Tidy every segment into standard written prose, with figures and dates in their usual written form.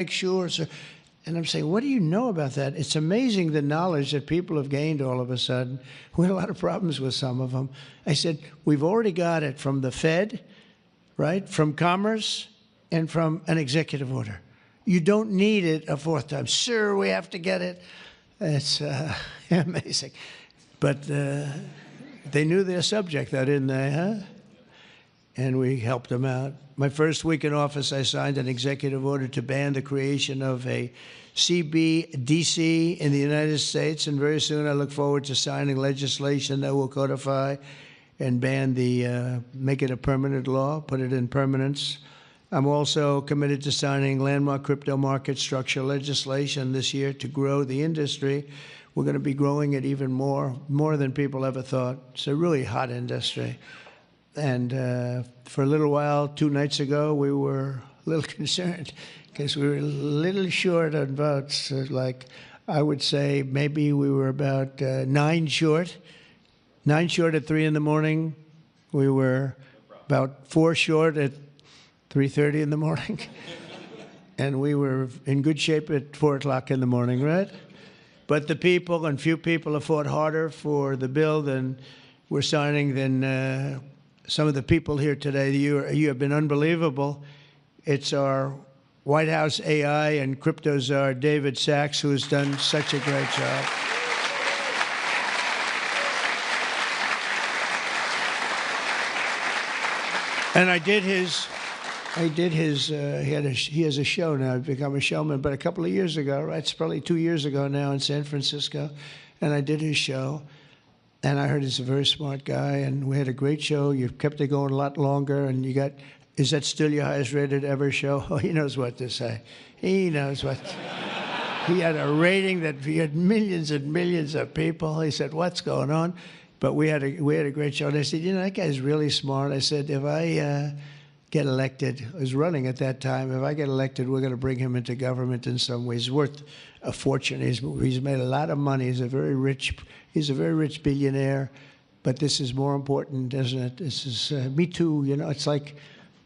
make sure. So, and I'm saying, what do you know about that? It's amazing the knowledge that people have gained all of a sudden. We had a lot of problems with some of them. I said, we've already got it from the Fed, right, from Commerce, and from an executive order. You don't need it a fourth time. Sir, we have to get it. It's amazing. But they knew their subject, though, didn't they, huh? And we helped them out. My first week in office, I signed an executive order to ban the creation of a CBDC in the United States, and very soon I look forward to signing legislation that will codify and ban make it a permanent law, put it in permanence. I'm also committed to signing landmark crypto market structure legislation this year to grow the industry. We're going to be growing it even more than people ever thought. It's a really hot industry. And for a little while, 2 nights ago, we were a little concerned because we were a little short on votes. Like, I would say maybe we were about 9 short. 9 short at 3 in the morning. We were about 4 short at 3:30 in the morning. And we were in good shape at 4 o'clock in the morning, right? But the people, and few people, have fought harder for the bill than we're signing than some of the people here today. You have been unbelievable. It's our White House AI and crypto czar, David Sachs, who has done such a great job. And he has a show now. He's become a showman, but a couple of years ago, right? It's probably 2 years ago now in San Francisco, and I did his show. And I heard he's a very smart guy, and we had a great show. You kept it going a lot longer, and you got, is that still your highest rated ever show? Oh, he knows what to say. He knows what. He had a rating that he had millions and millions of people. He said, what's going on? But we had a great show. And I said, you know, that guy's really smart. I said, if I get elected, I was running at that time, if I get elected, we're going to bring him into government in some ways. He's worth a fortune. He's made a lot of money. He's a very rich billionaire. But this is more important, isn't it? This is, me too, you know, it's like,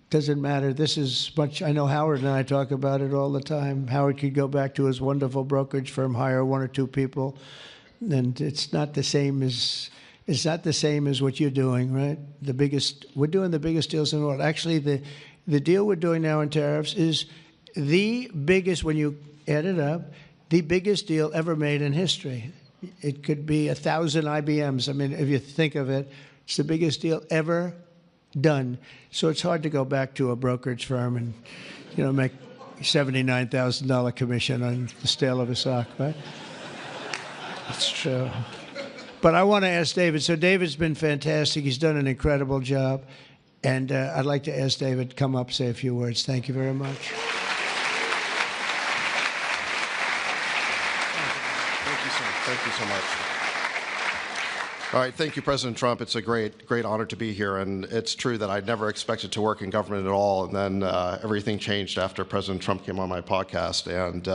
doesn't matter. This is much, I know Howard and I talk about it all the time. Howard could go back to his wonderful brokerage firm, hire 1 or 2 people, and it's not the same as what you're doing, right? We're doing the biggest deals in the world. Actually, the deal we're doing now in tariffs is the biggest, when you add it up, the biggest deal ever made in history. It could be 1,000 IBMs. I mean, if you think of it, it's the biggest deal ever done. So it's hard to go back to a brokerage firm and, you know, make $79,000 commission on the sale of a stock, right? It's true. But I want to ask David. So David's been fantastic. He's done an incredible job. And I'd like to ask David to come up, say a few words. Thank you very much. Thank you so much. All right, thank you, President Trump. It's a great honor to be here, and it's true that I never expected to work in government at all, and then everything changed after President Trump came on my podcast, and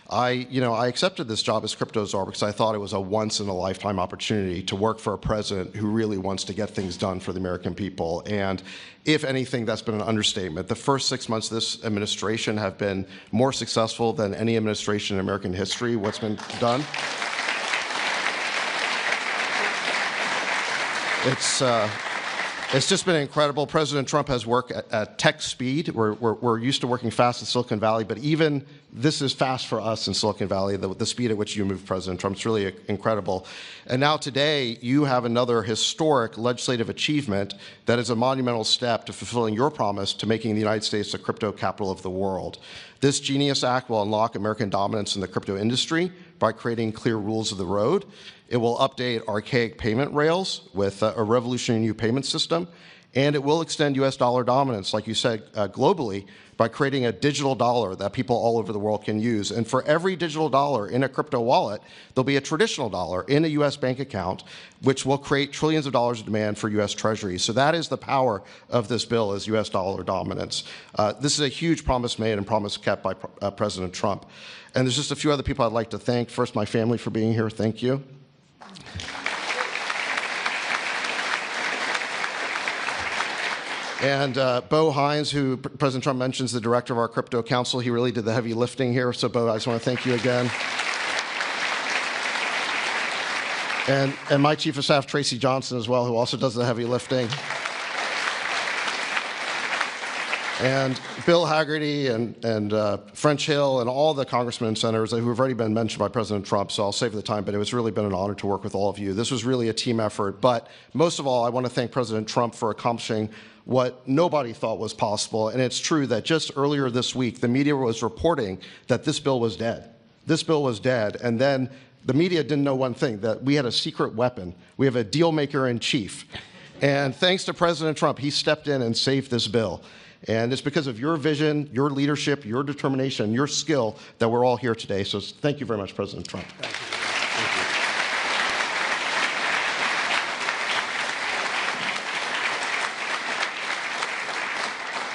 I accepted this job as crypto czar because I thought it was a once-in-a-lifetime opportunity to work for a president who really wants to get things done for the American people, and if anything, that's been an understatement. The first 6 months of this administration have been more successful than any administration in American history. What's been done? It's just been incredible. President Trump has worked at tech speed. We're used to working fast in Silicon Valley, but even this is fast for us in Silicon Valley, the speed at which you move, President Trump. It's really incredible. And now today, you have another historic legislative achievement that is a monumental step to fulfilling your promise to making the United States the crypto capital of the world. This Genius Act will unlock American dominance in the crypto industry by creating clear rules of the road. It will update archaic payment rails with a revolutionary new payment system, and it will extend U.S. dollar dominance, like you said, globally, by creating a digital dollar that people all over the world can use. And for every digital dollar in a crypto wallet, there'll be a traditional dollar in a U.S. bank account, which will create trillions of dollars of demand for U.S. Treasuries. So that is the power of this bill, is U.S. dollar dominance. This is a huge promise made and promise kept by President Trump. And there's just a few other people I'd like to thank. First, my family for being here. Thank you. And Bo Hines, who President Trump mentions, the director of our crypto council, he really did the heavy lifting here. So, Bo, I just want to thank you again. And my chief of staff, Tracy Johnson, as well, who also does the heavy lifting. And Bill Hagerty and French Hill and all the congressmen and senators who have already been mentioned by President Trump, so I'll save the time, but it was really been an honor to work with all of you. This was really a team effort, but most of all, I want to thank President Trump for accomplishing what nobody thought was possible, and it's true that just earlier this week, the media was reporting that this bill was dead. This bill was dead, and then the media didn't know one thing, that we had a secret weapon. We have a deal maker in chief. And thanks to President Trump, he stepped in and saved this bill. And it's because of your vision, your leadership, your determination, your skill that we're all here today. So thank you very much, President Trump. Thank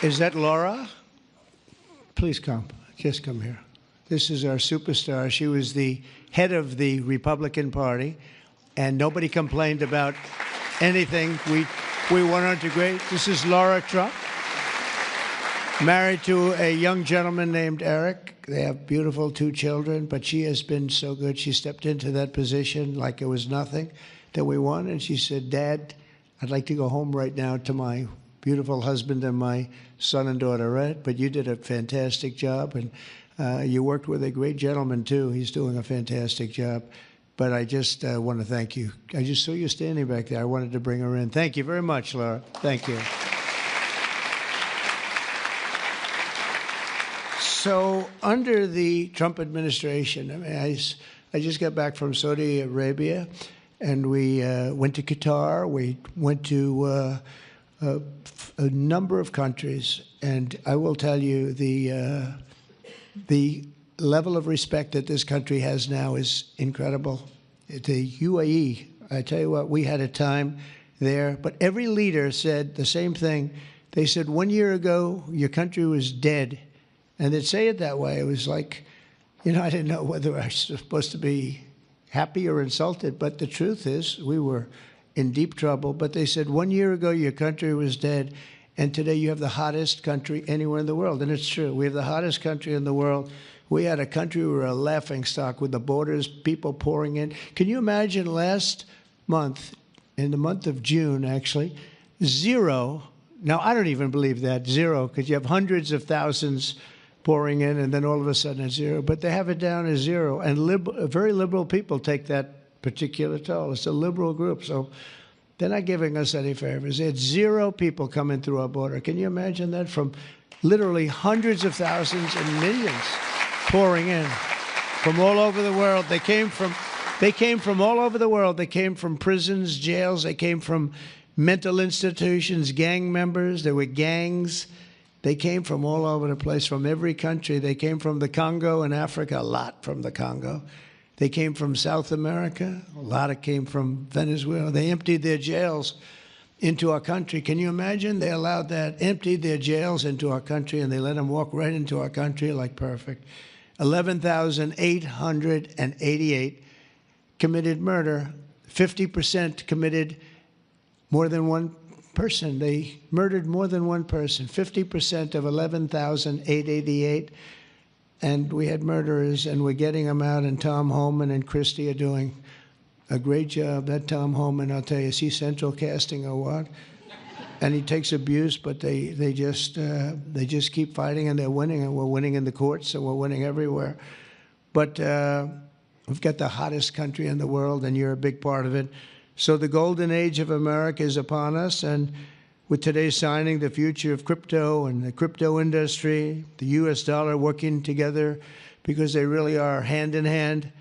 you. Is that Laura? Please come. Just come here. This is our superstar. She was the head of the Republican Party, and nobody complained about anything. We went on to great. This is Laura Trump, married to a young gentleman named Eric. They have beautiful 2 children, but she has been so good. She stepped into that position like it was nothing that we won, and she said, Dad, I'd like to go home right now to my beautiful husband and my son and daughter, right? But you did a fantastic job, and you worked with a great gentleman, too. He's doing a fantastic job. But I just want to thank you. I just saw you standing back there. I wanted to bring her in. Thank you very much, Laura. Thank you. So under the Trump administration, I mean, I just got back from Saudi Arabia, and we went to Qatar. We went to a number of countries, and I will tell you the level of respect that this country has now is incredible. The UAE, I tell you what, we had a time there, but every leader said the same thing. They said 1 year ago, your country was dead. And they'd say it that way. It was like, you know, I didn't know whether I was supposed to be happy or insulted, but the truth is we were in deep trouble. But they said 1 year ago, your country was dead, and today you have the hottest country anywhere in the world. And it's true. We have the hottest country in the world. We had a country, we were a laughingstock with the borders, people pouring in. Can you imagine last month, in the month of June, actually, 0, now I don't even believe that, 0, because you have hundreds of thousands pouring in, and then all of a sudden it's 0. But they have it down as 0. And very liberal people take that particular toll. It's a liberal group, so they're not giving us any favors. It's 0 people coming through our border. Can you imagine that? From literally hundreds of thousands and millions pouring in from all over the world. They came from all over the world. They came from prisons, jails. They came from mental institutions, gang members. There were gangs. They came from all over the place, from every country. They came from the Congo in Africa, a lot from the Congo. They came from South America. A lot came from Venezuela. They emptied their jails into our country. Can you imagine? They allowed that, emptied their jails into our country, and they let them walk right into our country like perfect. 11,888 committed murder. 50% committed more than one person. They murdered more than one person. 50% of 11,888. And we had murderers, and we're getting them out, and Tom Homan and Christie are doing a great job. That Tom Homan, I'll tell you, is he central casting or what? And he takes abuse, but they just keep fighting, and they're winning, and we're winning in the courts, and we're winning everywhere. But we've got the hottest country in the world, and you're a big part of it. So the golden age of America is upon us, and with today's signing, the future of crypto and the crypto industry, the U.S. dollar working together, because they really are hand in hand,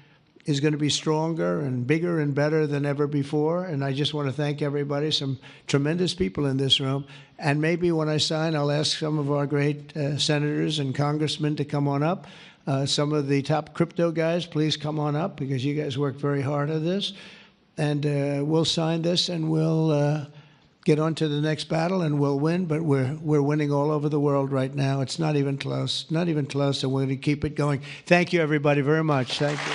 is going to be stronger and bigger and better than ever before. And I just want to thank everybody, some tremendous people in this room. And maybe when I sign, I'll ask some of our great senators and congressmen to come on up. Some of the top crypto guys, please come on up, because you guys worked very hard at this. And we'll sign this, and we'll get on to the next battle, and we'll win. But we're winning all over the world right now. It's not even close, not even close, and we're going to keep it going. Thank you, everybody, very much. Thank you.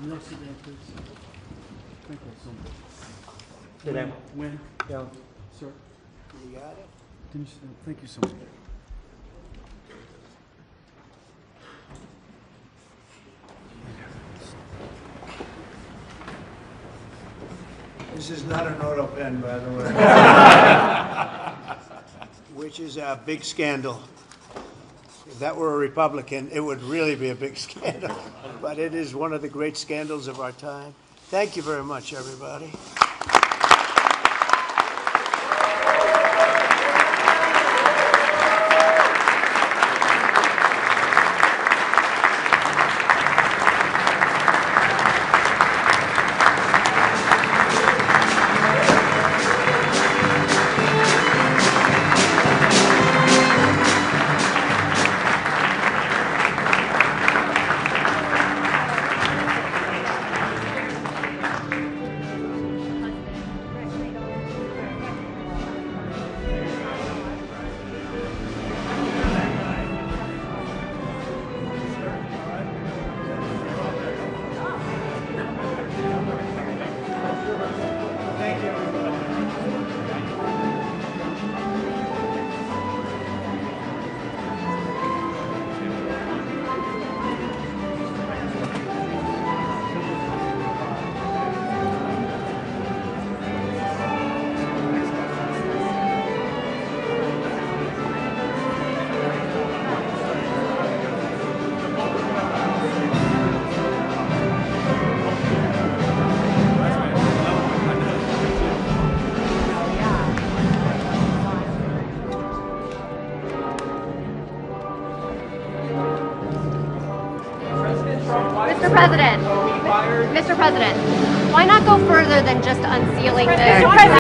Next to that, please. Thank you so much. Sit down. When? Yeah. Sir, You got it? can you, thank you so much. This is not an auto pen, by the way. Which is a big scandal. If that were a Republican, it would really be a big scandal. But it is one of the great scandals of our time. Thank you very much, everybody. Mr. President, why not go further than just unsealing this?